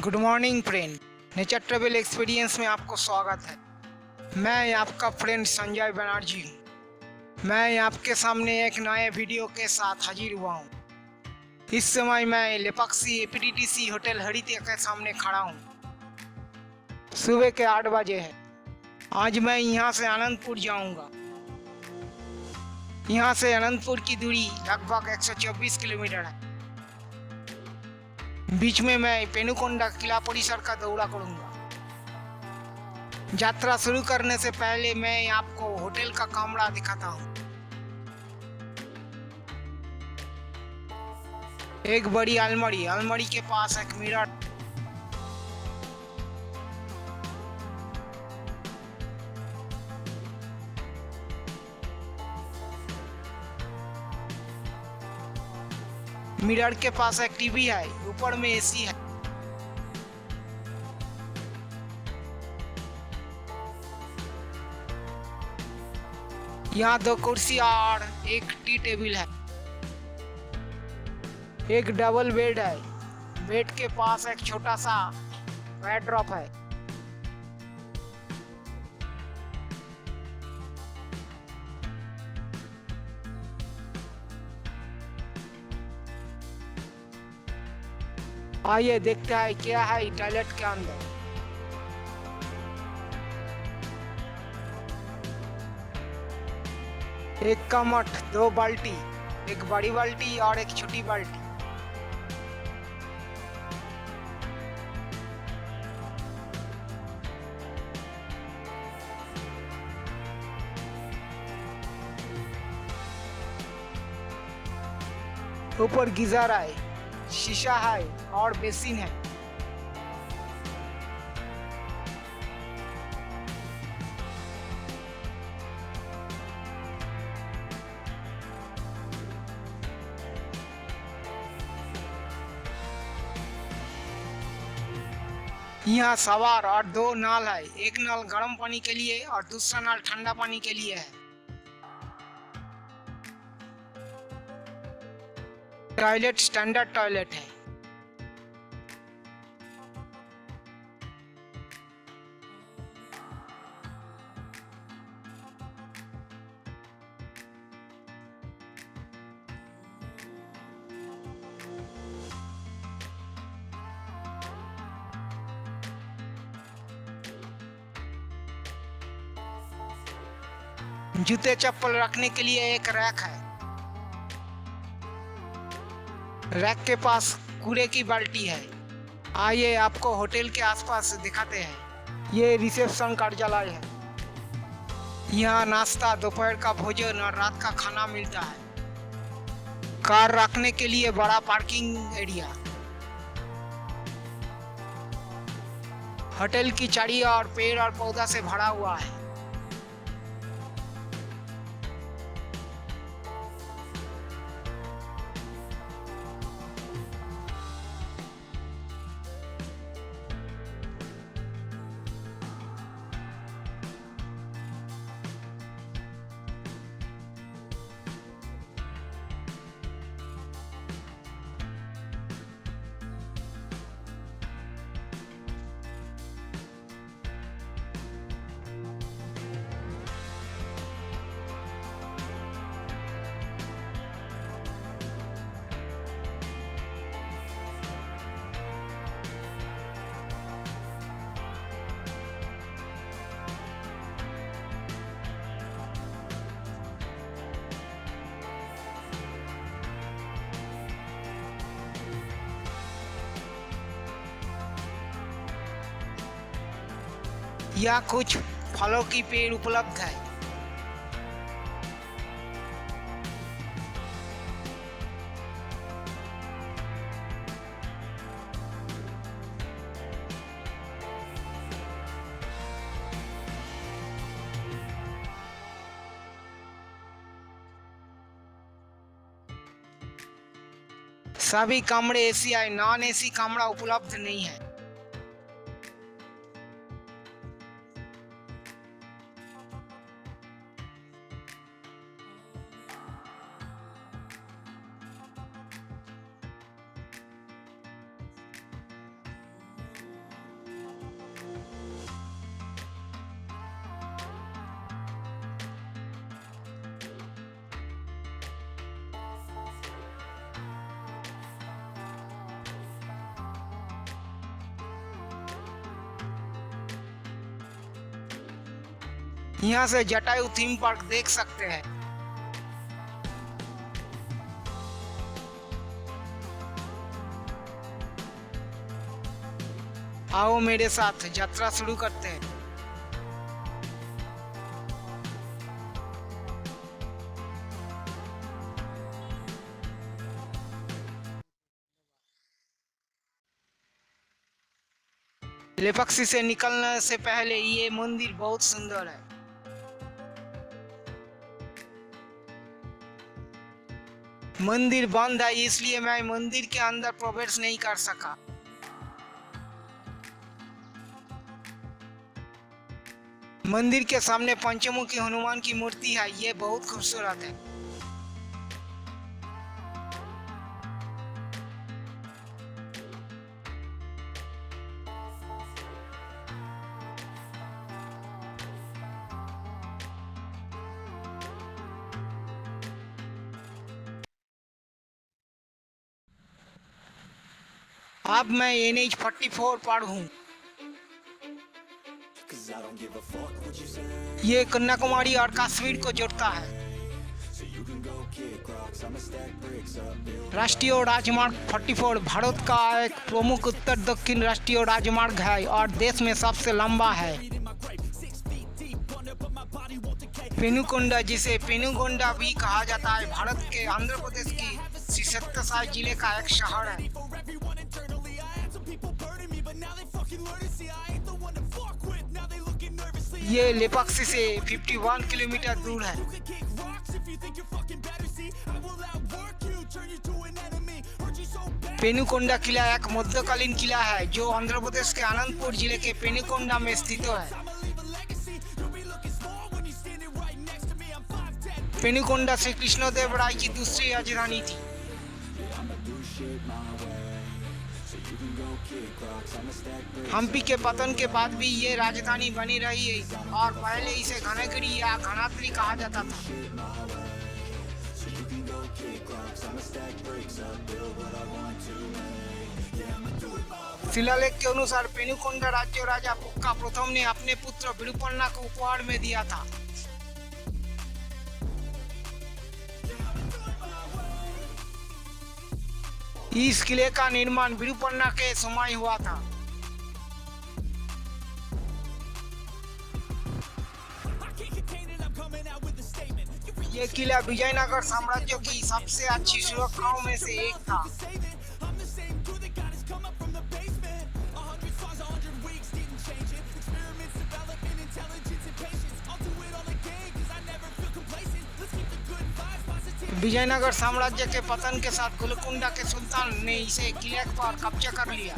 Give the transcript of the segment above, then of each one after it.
Good morning friend. Nature travel experience में आपको स्वागत है। मैं आपका फ्रेंड संजय बनर्जी हूँ। मैं आपके सामने एक नए वीडियो के साथ हाजिर हुआ हूँ। इस समय मैं लेपाक्षी एपीटीसी होटल हरितिया के सामने खड़ा हूँ। सुबह के 8 बजे है। आज मैं यहाँ से आनंदपुर जाऊँगा। यहाँ से अनंतपुर की दूरी लगभग 124 किलोमीटर है। बीच में मैं पेनुकोंडा किला परिसर का दौरा करूंगा। यात्रा शुरू करने से पहले मैं आपको होटल का कमरा दिखाता हूँ। एक बड़ी अलमारी के पास एक मिरर, मिरर के पास एक टीवी है, ऊपर में एसी है। यहाँ 2 कुर्सी और एक टी टेबल है। एक डबल बेड है। बेड के पास एक छोटा सा बेडरूम है। आइए देखते हैं क्या है टॉयलेट के अंदर। एक कमट, 2 बाल्टी, एक बड़ी बाल्टी और एक छोटी बाल्टी। ऊपर गीजर है, शीशा है और बेसिन है। यहाँ सवार और 2 नल है। एक नल गर्म पानी के लिए और दूसरा नल ठंडा पानी के लिए है। टॉयलेट स्टैंडर्ड टॉयलेट है। जूते चप्पल रखने के लिए एक रैक है। रैक के पास कूड़े की बाल्टी है। आइए आपको होटल के आसपास दिखाते हैं। ये रिसेप्शन कार्यालय है। यहाँ नाश्ता, दोपहर का भोजन और रात का खाना मिलता है। कार रखने के लिए बड़ा पार्किंग एरिया। होटल की चारी और पेड़ और पौधा से भरा हुआ है। यहाँ कुछ फलों की पेड़ उपलब्ध है। सभी कमरे एसी है, नॉन एसी कमरा उपलब्ध नहीं है। यहाँ से जटायु थीम पार्क देख सकते हैं। आओ मेरे साथ यात्रा शुरू करते हैं। लेपक्सी से निकलने से पहले ये मंदिर बहुत सुंदर है। मंदिर बंद है, इसलिए मैं मंदिर के अंदर प्रवेश नहीं कर सका। मंदिर के सामने पंचमुखी हनुमान की मूर्ति है, ये बहुत खूबसूरत है। अब मैं NH-44 पर हूँ। ये कन्याकुमारी और कश्मीर को जोड़ता है। राष्ट्रीय राजमार्ग 44 भारत का एक प्रमुख उत्तर दक्षिण राष्ट्रीय राजमार्ग है और देश में सबसे लंबा है। पेनुकोंडा, जिसे पेनुगोंडा भी कहा जाता है, भारत के आंध्र प्रदेश की सत्तासाई जिले का एक शहर है। ये लेपक्सी से 51 किलोमीटर दूर है। पेनुकोंडा किला एक मध्यकालीन किला है जो आंध्र प्रदेश के अनंतपुर जिले के पेनुकोंडा में स्थित है। पेनुकोंडा श्री कृष्णदेव राय की दूसरी राजधानी थी। हम्पी के पतन के बाद भी ये राजधानी बनी रही है और पहले इसे घनगिरी या घनात्री कहा जाता था। शिलालेख के अनुसार पेनुकोंडा राज्य राजा पुक्का प्रथम ने अपने पुत्र विरूपन्ना को उपहार में दिया था। इस किले का निर्माण विरूपन्ना के समय हुआ था। ये किला विजयनगर साम्राज्य की सबसे अच्छी सुरक्षाओं में से एक था। विजयनगर साम्राज्य के पतन के साथ गोलकुंडा के सुल्तान ने इसे किले पर कब्जा कर लिया।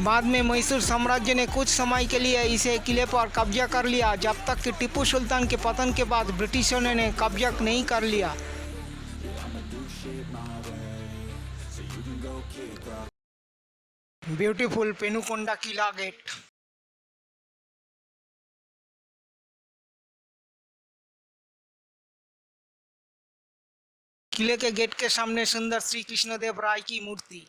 बाद में मैसूर साम्राज्य ने कुछ समय के लिए इसे किले पर कब्जा कर लिया, जब तक कि टीपू सुल्तान के पतन के बाद ब्रिटिशों ने कब्जा नहीं कर लिया। ब्यूटीफुल पेनुकोंडा किला गेट। किले के गेट के सामने सुंदर श्री कृष्णदेव राय की मूर्ति।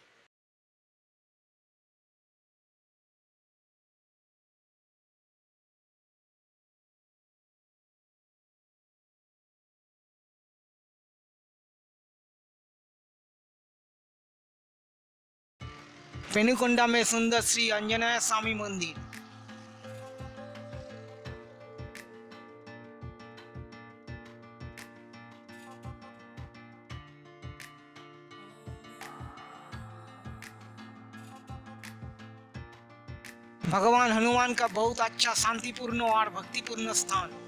पेनुकोंडा में सुंदर श्री आंजनेय स्वामी मंदिर। भगवान हनुमान का बहुत अच्छा शांतिपूर्ण और भक्तिपूर्ण स्थान।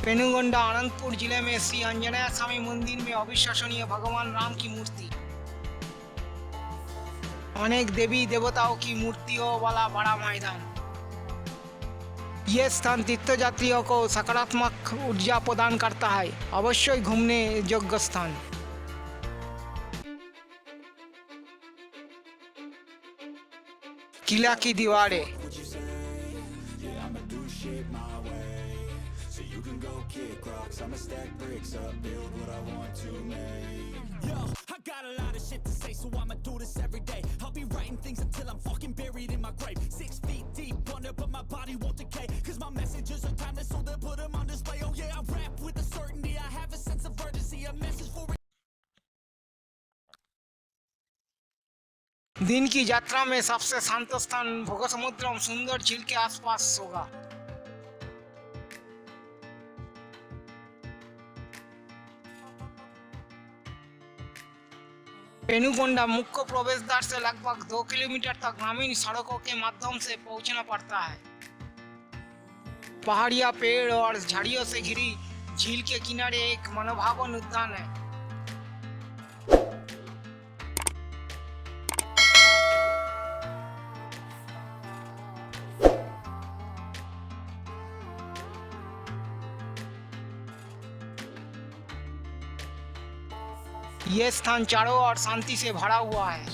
पेनुकोंडा अनंतपुर जिले में श्री आंजनेय स्वामी मंदिर में अविश्वसनीय भगवान राम की मूर्ति। अनेक देवी देवताओं की मूर्तियों वाला बड़ा मैदान। ये स्थान तीर्थयात्रियों को सकारात्मक ऊर्जा प्रदान करता है। अवश्य घूमने योग्य स्थान। किला की दीवारें। I got a lot of shit to say, so I'ma do this every day. I'll be writing things until I'm fucking buried in my grave. 6 feet deep under, but my body won't decay. Cause my messages are timeless, so they'll put them on display. Oh yeah, I rap with a certainty, I have a sense of urgency. A message for दिन की यात्रा में सबसे शांत स्थान भोगसमुद्रम सुंदर झील के आसपास होगा। पेनुकोंडा मुख्य प्रवेश द्वार से लगभग 2 किलोमीटर तक ग्रामीण सड़कों के माध्यम से पहुंचना पड़ता है। पहाड़ियां, पेड़ और झाड़ियों से घिरी झील के किनारे एक मनोभावन उद्यान है। यह स्थान चारों ओर शांति से भरा हुआ है।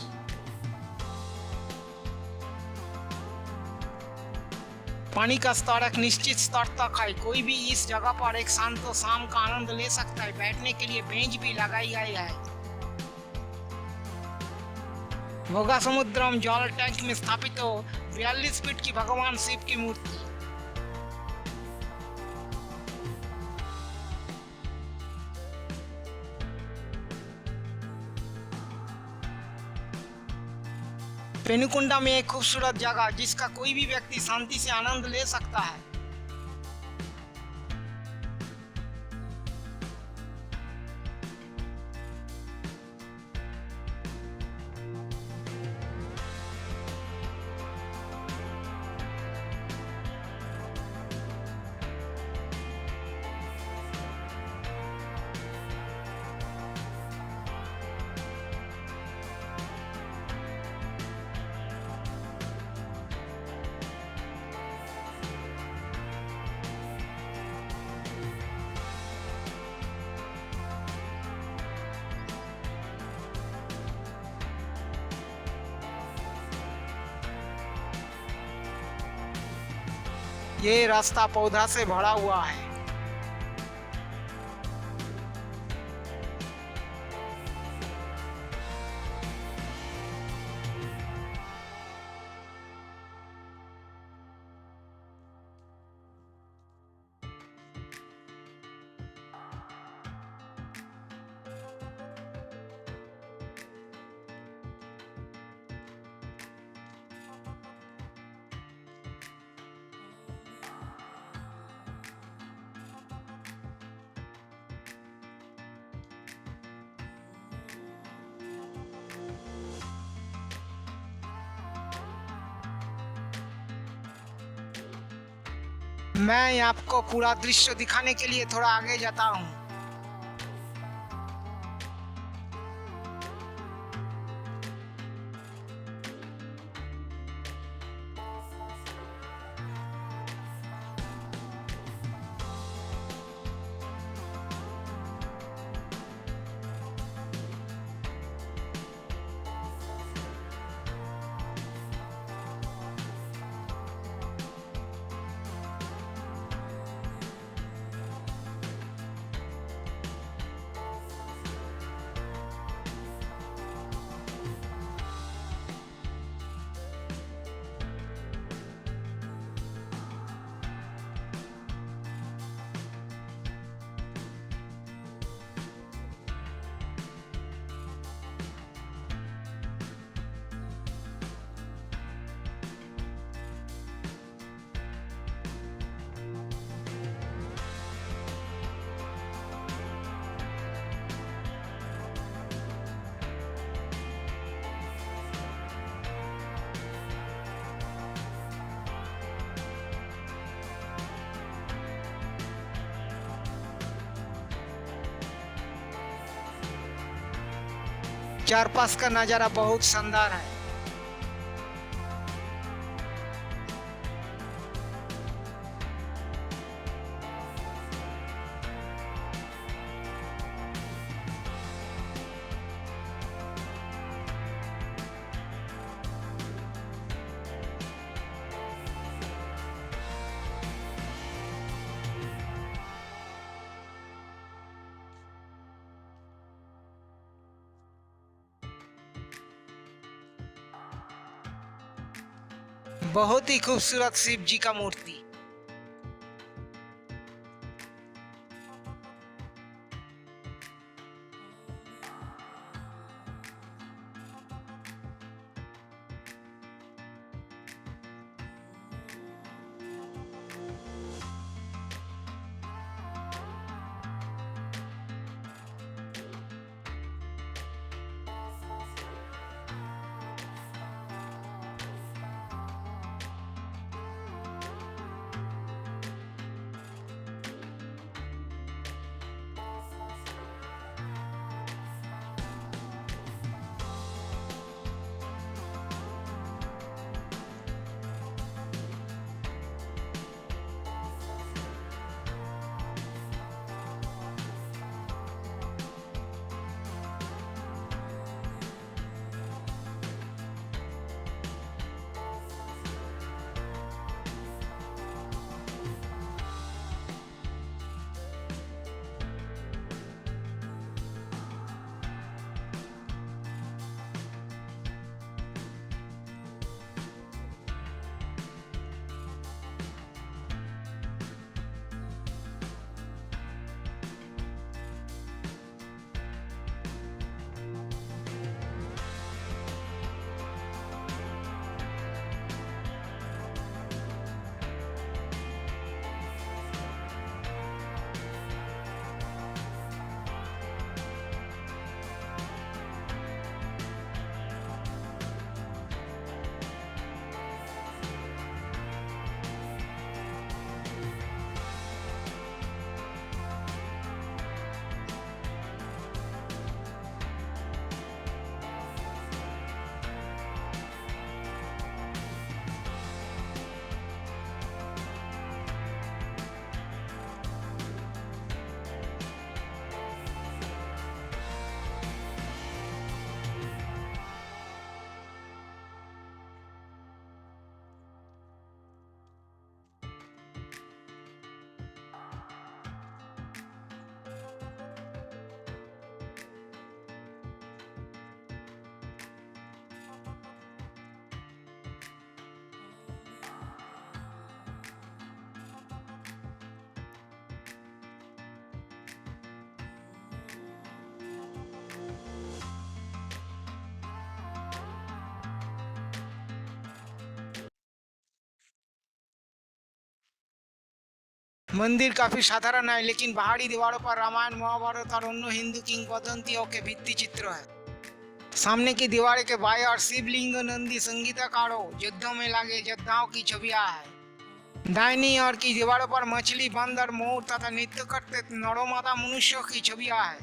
पानी का स्तर एक निश्चित स्तर तक है। कोई भी इस जगह पर एक शांत शाम का आनंद ले सकता है। बैठने के लिए बेंच भी लगाई गई है। भोगासमुद्रम जल टैंक में स्थापित हो 42 फीट की भगवान शिव की मूर्ति। पेनुकोंडा में एक खूबसूरत जगह जिसका कोई भी व्यक्ति शांति से आनंद ले सकता है। ये रास्ता पौधा से भरा हुआ है। मैं आपको पूरा दृश्य दिखाने के लिए थोड़ा आगे जाता हूँ। चार पास का नज़ारा बहुत शानदार है। बहुत ही खूबसूरत शिव जी का मूर्ति। मंदिर काफी साधारण है, लेकिन बाहरी दीवारों पर रामायण, महाभारत और अन्य हिंदू किंवदंतियों के भित्ति चित्र है। सामने की दीवार के बाएं ओर शिवलिंग, नंदी, संगीतकारों, युद्धों में लगे योद्धाओं की छवियां है। दाहिनी ओर की दीवारों पर मछली, बंदर, मोर तथा नृत्य करते नरों माता मनुष्यों की छवियां है।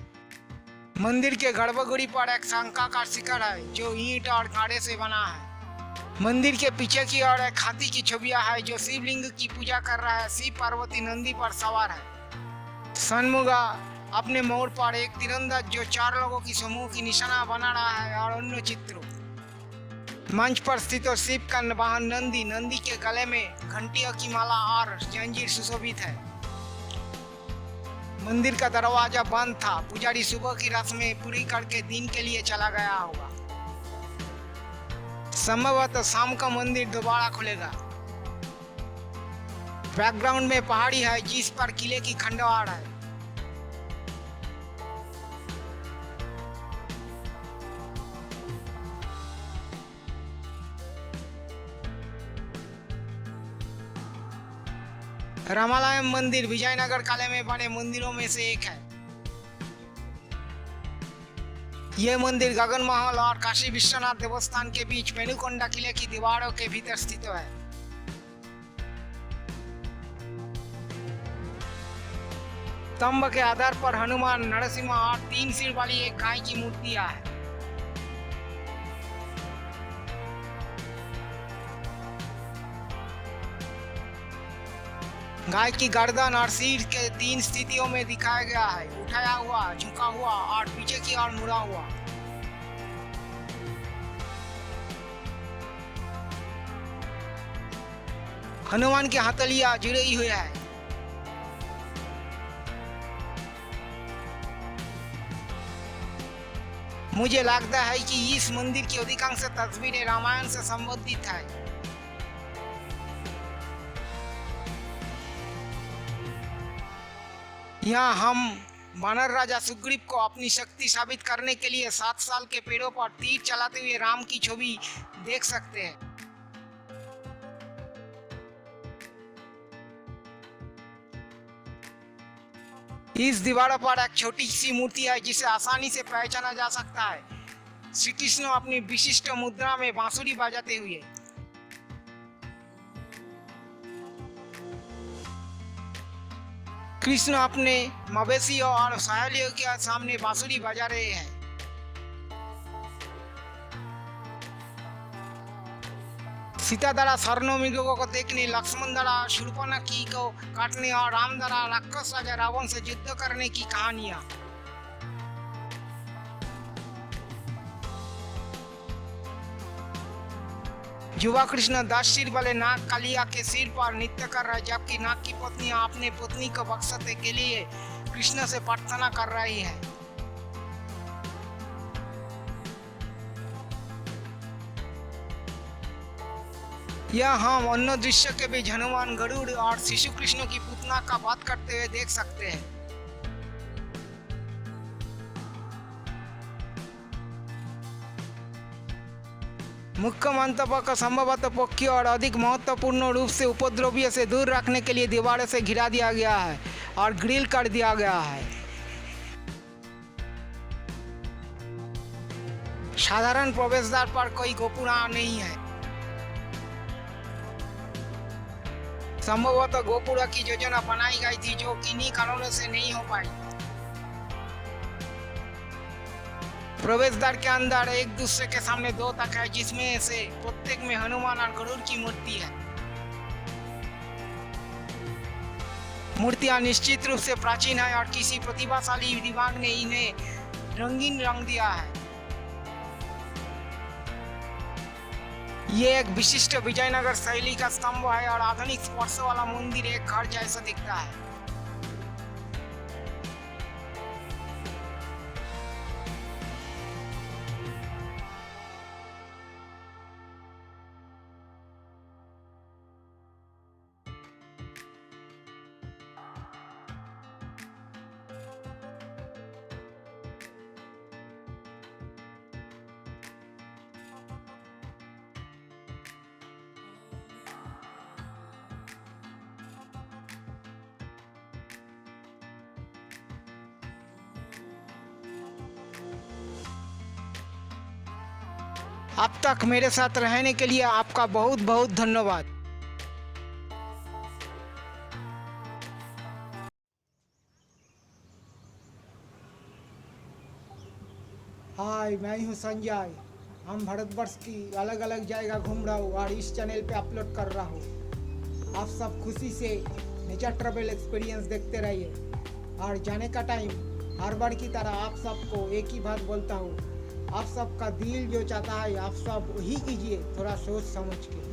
मंदिर के गर्भगृह पर एक शंखाकार शिखर है जो ईंट और कांटे से बना है। मंदिर के पीछे की ओर एक हाथी की छवियां है जो शिवलिंग की पूजा कर रहा है। शिव पार्वती नंदी पर सवार है। सन्मुगा अपने मोर पर एक तीरंदाज जो 4 लोगों की समूह की निशाना बना रहा है और अन्य चित्रों। मंच पर स्थित शिव का वाहन नंदी, नंदी के गले में घंटियों की माला और जंजीर सुशोभित है। मंदिर का दरवाजा बंद था। पुजारी सुबह की रस्में पूरी करके दिन के लिए चला गया होगा। संभवतः शाम का मंदिर दोबारा खुलेगा। बैकग्राउंड में पहाड़ी है जिस पर किले की खंडवाड़ है। रामालयम मंदिर विजयनगर काले में बने मंदिरों में से एक है। यह मंदिर गगन महल और काशी विश्वनाथ देवस्थान के बीच पेनुकोंडा किले की दीवारों के भीतर स्थित है। स्तंभ के आधार पर हनुमान, नरसिंह और 3 सिर वाली एक गाय की मूर्तियां है। गाय की गर्दन और सिर के 3 स्थितियों में दिखाया गया है: उठाया हुआ, झुका हुआ और पीछे की ओर मुड़ा हुआ। हनुमान की हथेलियां जुड़ी हुई है। मुझे लगता है कि इस मंदिर की अधिकांश तस्वीरें रामायण से संबंधित है। यहाँ हम वानर राजा सुग्रीव को अपनी शक्ति साबित करने के लिए 7 साल के पेड़ों पर तीर चलाते हुए राम की छवि देख सकते हैं। इस दीवारों पर एक छोटी सी मूर्ति है जिसे आसानी से पहचाना जा सकता है। श्री कृष्ण अपनी विशिष्ट मुद्रा में बांसुरी बजाते हुए। कृष्ण अपने मवेशियों और सहेलियों के सामने बांसुरी बजा रहे हैं। सीता द्वारा सर्णो मृगों को देखने, लक्ष्मण द्वारा शूर्पणखी को काटने और राम द्वारा राक्षस राजा रावण से युद्ध करने की कहानियां। युवा कृष्ण 10 सिर वाले नाग कालिया के सिर पर नृत्य कर रहे, जबकि नाग की पत्नियां अपने पत्नी को बख्शने के लिए कृष्ण से प्रार्थना कर रही है। यह हम अन्य दृश्य के बीच हनुमान, गरुड़ और शिशु कृष्ण की पुतना का बात करते हुए देख सकते हैं। मुख्य मंतव्य को संभवतः पक्षी और अधिक महत्वपूर्ण रूप से उपद्रवियों से दूर रखने के लिए दीवारों से घिरा दिया गया है और ग्रिल कर दिया गया है। साधारण प्रवेशद्वार पर कोई गोपुरा नहीं है। संभवतः गोपुरा की योजना बनाई गई थी जो किन्हीं कारणों से नहीं हो पाई। प्रवेश द्वार के अंदर एक दूसरे के सामने 2 तक है, जिसमें से प्रत्येक में हनुमान और गरुड़ की मूर्ति है। मूर्तियां निश्चित रूप से प्राचीन है और किसी प्रतिभाशाली दिमाग ने इन्हें रंगीन रंग दिया है। ये एक विशिष्ट विजयनगर शैली का स्तंभ है और आधुनिक स्पर्श वाला मंदिर एक घर जैसा दिखता है। अब तक मेरे साथ रहने के लिए आपका बहुत बहुत धन्यवाद। हाय, मैं हूँ संजय। हम भारतवर्ष की अलग अलग जगह घूम रहा हूँ और इस चैनल पे अपलोड कर रहा हूँ। आप सब खुशी से नेचर ट्रैवल एक्सपीरियंस देखते रहिए। और जाने का टाइम हर बार की तरह आप सबको एक ही बात बोलता हूँ, आप सबका दिल जो चाहता है आप सब वही कीजिए, थोड़ा सोच समझ के।